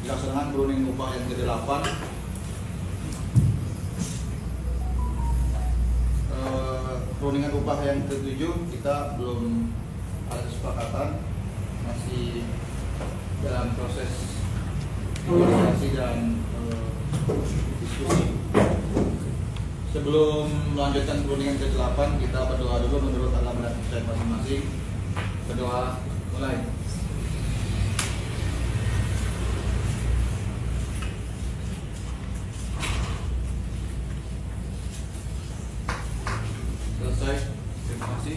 dilaksanakan perundingan upah yang ke-8. Perundingan upah yang ke-7 kita belum ada kesepakatan, masih dalam proses negosiasi dan diskusi. Sebelum melanjutkan perundingan ke-8, kita berdoa dulu menurut agama dan percaya masing-masing. Berdoa mulai. Selesai. Terima kasih.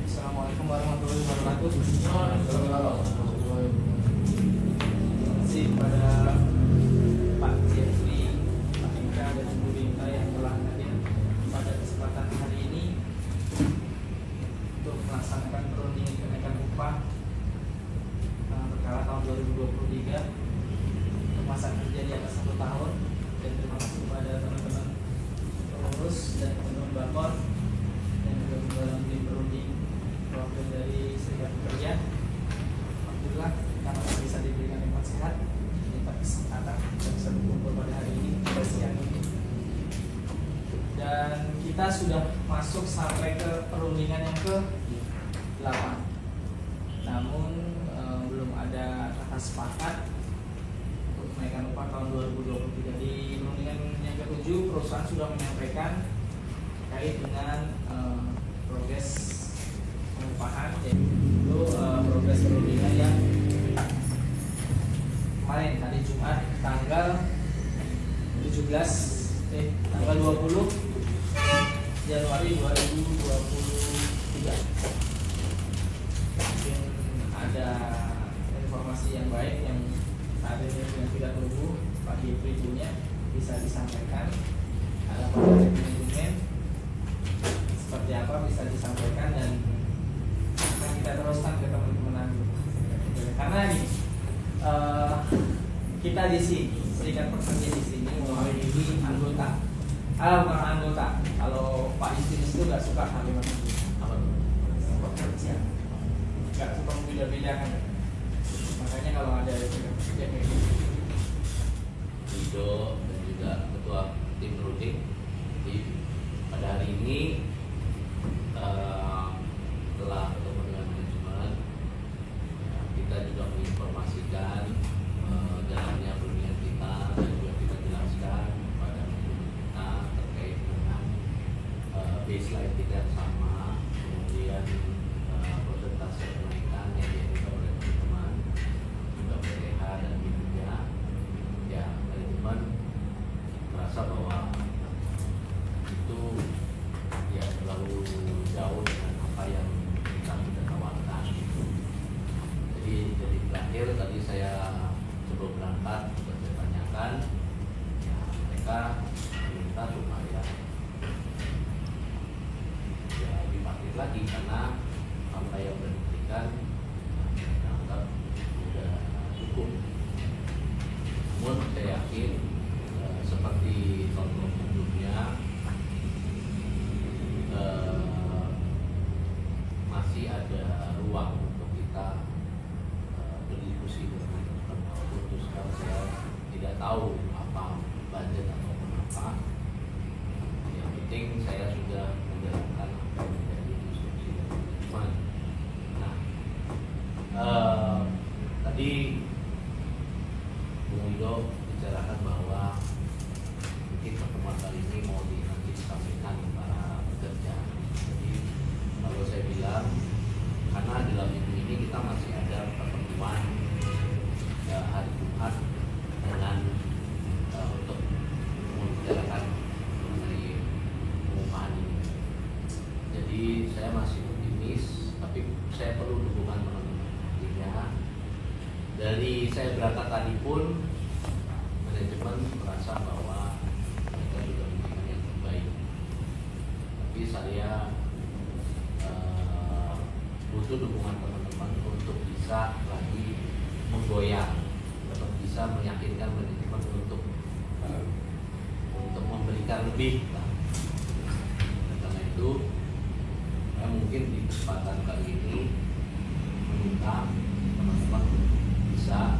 Assalamualaikum warahmatullahi wabarakatuh. Terima kasih kepada Pak Jeffrey, Pak Inka, dan Bu Dinta yang telah hadir pada kesempatan hari ini untuk melaksanakan perundingan kenaikan upah berkala tahun 2023 untuk masa kerja di atas 1 tahun. Dan terima kasih kepada teman-teman pengurus dan teman-teman bakor yang juga dalam tim berunding wakil dari Serikat Pekerja. Alhamdulillah kita masih bisa diberikan nikmat sehat, nikmat kesempatan kita bisa berkumpul pada hari ini, pada siang ini. Dan kita sudah masuk sampai ke perundingan yang ke-8. Namun belum ada kata sepakat untuk kenaikan upah tahun 2023. Di perundingan yang ke-7 perusahaan sudah menyampaikan terkait dengan progres pengupahan, yaitu progres perundingan yang kemarin hari Jumat tanggal 20 Januari 2023. Mungkin ada informasi yang baik yang saat ini yang tidak tunggu Pak Jeffrey punya bisa disampaikan. Ada pada manajemen seperti apa bisa disampaikan dan akan kita teruskan ke teman-teman. Karena ini kita di sini Serikat Pekerja di sini memiliki anggota, bukan anggota. Kalau Pak Justinus itu nggak suka kalimat itu, pekerja, nggak suka membeda-bedakan. Makanya kalau ada Serikat Pekerja kayak gitu, Wido dan juga ketua tim perunding, pada hari ini telah ketemu dengan manajemen, kita juga menginformasikan jalannya perundingan kita dan juga kita jelaskan kepada kita terkait dengan baseline tidak sama, kemudian persentase kenaikan yang diajukan oleh teman-teman juga PTH dan Media. Ya, manajemen merasa bahwa itu ya terlalu jauh dengan apa yang kita sudah tawarkan. Jadi terakhir tadi saya sebelum berangkat sudah saya tanyakan, ya mereka minta supaya ya dipakai lagi karena apa yang sudah diberikan mereka anggap sudah cukup. Namun saya yakin seperti tahun sebelumnya masih ada ruang untuk kita berdiskusi dengan memutuskan. Saya tidak tahu apa budget atau apa. Yang penting saya sudah menjalankan apa yang menjadi instruksi dari manajemen. Nah, tadi Bung Wido bicarakan bahwa mungkin pertemuan kali ini mau nanti disampaikan para pekerja. Jadi kalau saya bilang, karena dalam minggu ini kita masih ada pertemuan hari Jumat dengan untuk membicarakan mengenai pengupahan ini. Jadi saya masih optimis, tapi saya perlu dukungan teman-teman. Artinya dari saya berangkat tadi pun manajemen merasa bahwa mereka sudah memberikan yang terbaik. Tapi saya butuh dukungan teman-teman untuk bisa lagi menggoyang, untuk bisa meyakinkan manajemen untuk memberikan lebih. Karena itu, saya mungkin di kesempatan kali ini meminta teman-teman bisa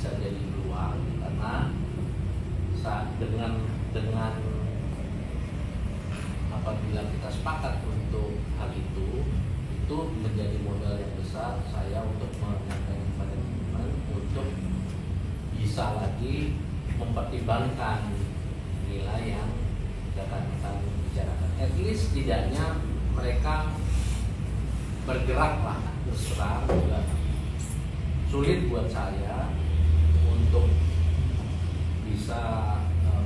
bisa jadi peluang karena dengan apabila kita sepakat untuk hal itu menjadi modal yang besar saya untuk menyampaikan kepada teman-teman untuk bisa lagi mempertimbangkan nilai yang kita akan bicarakan. At least setidaknya mereka bergeraklah, terus terang juga sulit buat saya untuk bisa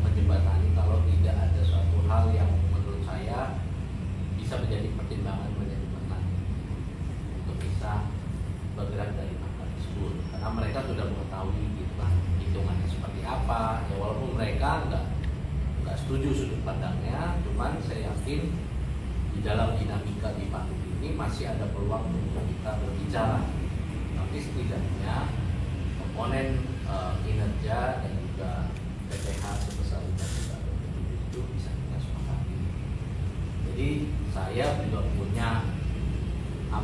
menjembatani kalau tidak ada suatu hal yang menurut saya bisa menjadi pertimbangan manajemen lagi untuk bisa bergerak dari angka tersebut, karena mereka sudah mengetahui gitu lah hitungannya seperti apa ya, walaupun mereka nggak setuju sudut pandangnya, cuman saya yakin di dalam dinamika di panggung ini masih ada peluang untuk kita berbicara. Tapi setidaknya komponen kinerja dan juga PPH sebesar 5 itu bisa kita sepakati. Jadi saya juga punya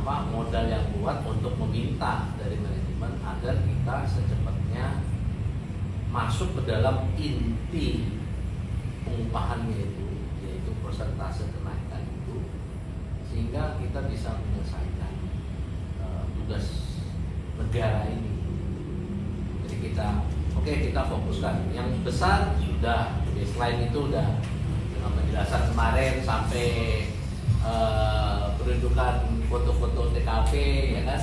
modal yang kuat untuk meminta dari manajemen agar kita secepatnya masuk ke dalam inti pengupahannya itu, yaitu persentase kenaikan itu, sehingga kita bisa menyelesaikan tugas negara ini. Jadi kita fokuskan yang besar sudah, selain itu udah dengan penjelasan kemarin sampai peruntukan foto-foto TKP ya kan.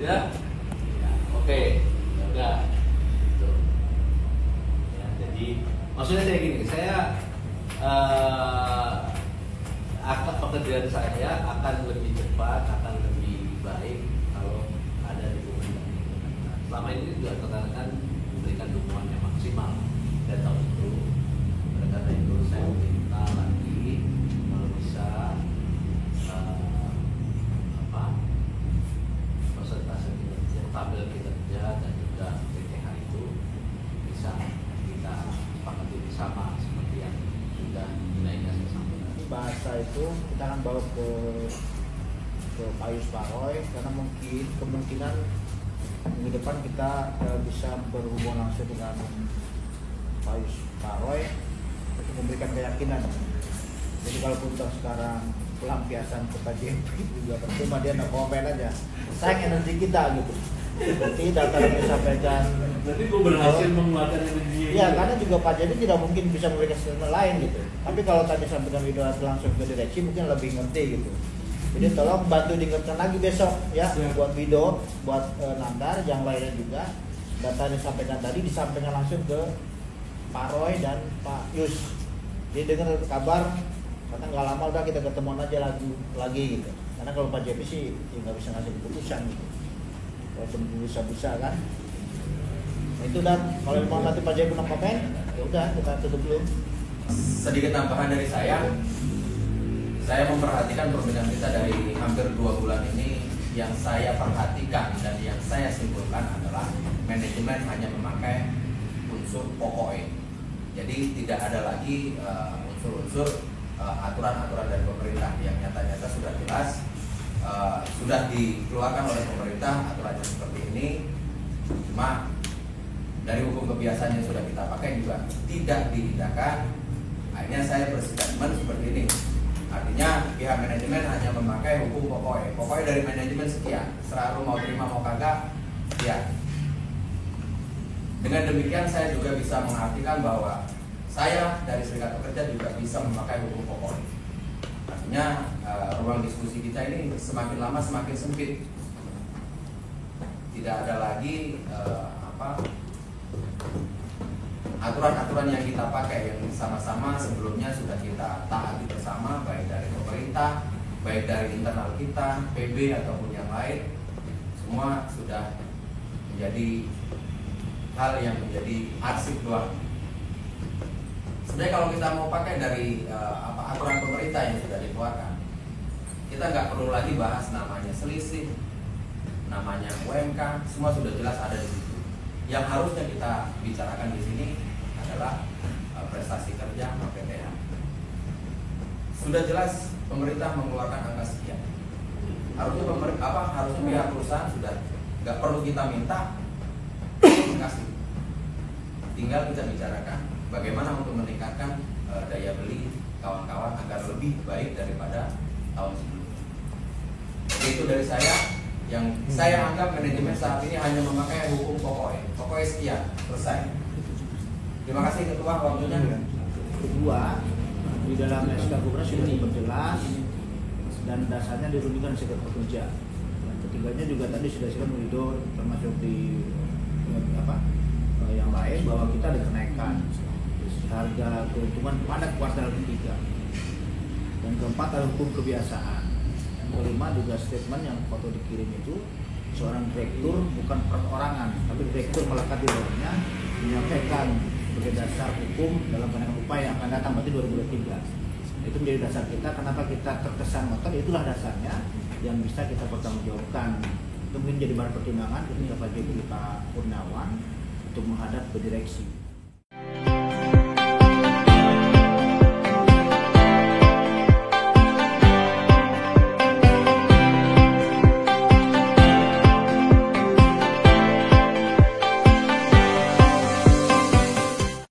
Ya. Oke, udah. Gitu. Ya, jadi maksudnya saya gini, pekerjaan saya akan lebih cepat, akan lebih baik kalau ada dukungan dari pemerintah. Selama ini juga rekan-rekan memberikan dukungan yang maksimal dan tahun itu. Oleh karena itu saya minta lagi kalau bisa persentase kinerja, tabel kinerja dan juga PTH itu bisa kita sepakati bersama seperti yang sudah nilainya saya sampaikan. Bahasa itu kita akan bawa ke Pak Yus Paroy, karena kemungkinan minggu depan kita bisa berhubungan langsung dengan Pak Yus Paroy untuk memberikan keyakinan. Jadi kalau kita sekarang pelampiasan ke Pak JP juga percuma, dia no komen aja, sayang energi kita gitu. Nanti data yang disampaikan berarti gue berhasil mengeluarkan energi. Ya, karena juga Pak JP tidak mungkin bisa memberikan statement lain gitu. Tapi kalau tadi sampaikan Widodo langsung ke direksi mungkin lebih ngerti gitu. Jadi tolong bantu diingatkan lagi besok ya, buat Wido, buat Nandar, yang lainnya juga. Data yang disampaikan tadi disampaikan langsung ke Pak Roy dan Pak Yus. Jadi dengar kabar, karena nggak lama udah kita ketemuan aja lagi gitu. Karena kalau Pak JP sih ya nggak bisa ngasih keputusan gitu. Kalau cuma bisa kan. Nah, itu dan kalau mau nanti Pak JP mau komen, ya udah kita tutup dulu. Sedikit tambahan dari saya memperhatikan perbedaan kita dari hampir 2 bulan ini. Yang saya perhatikan dan yang saya simpulkan adalah manajemen hanya memakai unsur pokoknya. Jadi tidak ada lagi unsur-unsur aturan-aturan dari pemerintah yang nyata-nyata sudah jelas, sudah dikeluarkan oleh pemerintah aturannya seperti ini. Cuma dari hukum kebiasaan yang sudah kita pakai juga tidak diindahkan. Akhirnya saya berstatement seperti ini. Artinya pihak manajemen hanya memakai hukum pokoknya dari manajemen sekian, serah lu mau terima mau kagak sekian. Dengan demikian saya juga bisa mengartikan bahwa saya dari Serikat Pekerja juga bisa memakai hukum pokoknya. Artinya ruang diskusi kita ini semakin lama semakin sempit. Tidak ada lagi aturan-aturan yang kita pakai yang sama-sama sebelumnya sudah kita taati bersama, baik dari pemerintah, baik dari internal kita, PB ataupun yang lain, semua sudah menjadi hal yang menjadi arsip doang. Sebenarnya kalau kita mau pakai dari aturan pemerintah yang sudah dikeluarkan, kita nggak perlu lagi bahas namanya selisih, namanya UMK, semua sudah jelas ada di situ. Yang harusnya kita bicarakan di sini adalah prestasi kerja PPH. Sudah jelas pemerintah mengeluarkan angka sekian. Harusnya harusnya pihak perusahaan sudah nggak perlu kita minta komunikasi. Tinggal kita bicarakan bagaimana untuk meningkatkan daya beli kawan-kawan agar lebih baik daripada tahun sebelumnya. Jadi itu dari saya. Yang saya anggap manajemen saat ini hanya memakai hukum pokoknya sekian, selesai. Terima kasih Ketua waktunya. Kedua, di dalam SK Gubernur sudah diperjelas dan dasarnya dirundingkan serikat pekerja. Dan ketiganya juga tadi sudah silakan Wido termasuk di yang lain bahwa kita ada kenaikan harga keuntungan pada kuartal ketiga. Dan keempat ada hukum kebiasaan. Yang kelima juga statement yang foto dikirim itu seorang direktur bukan perorangan tapi direktur melekat di dalamnya menyampaikan sebagai dasar hukum dalam kenaikan upah yang akan datang berarti 2023. Itu menjadi dasar kita. Kenapa kita terkesan ngotot? Itulah dasarnya yang bisa kita pertanggungjawabkan. Itu mungkin jadi bahan pertimbangan ketika Pak Purnawan untuk menghadap ke direksi.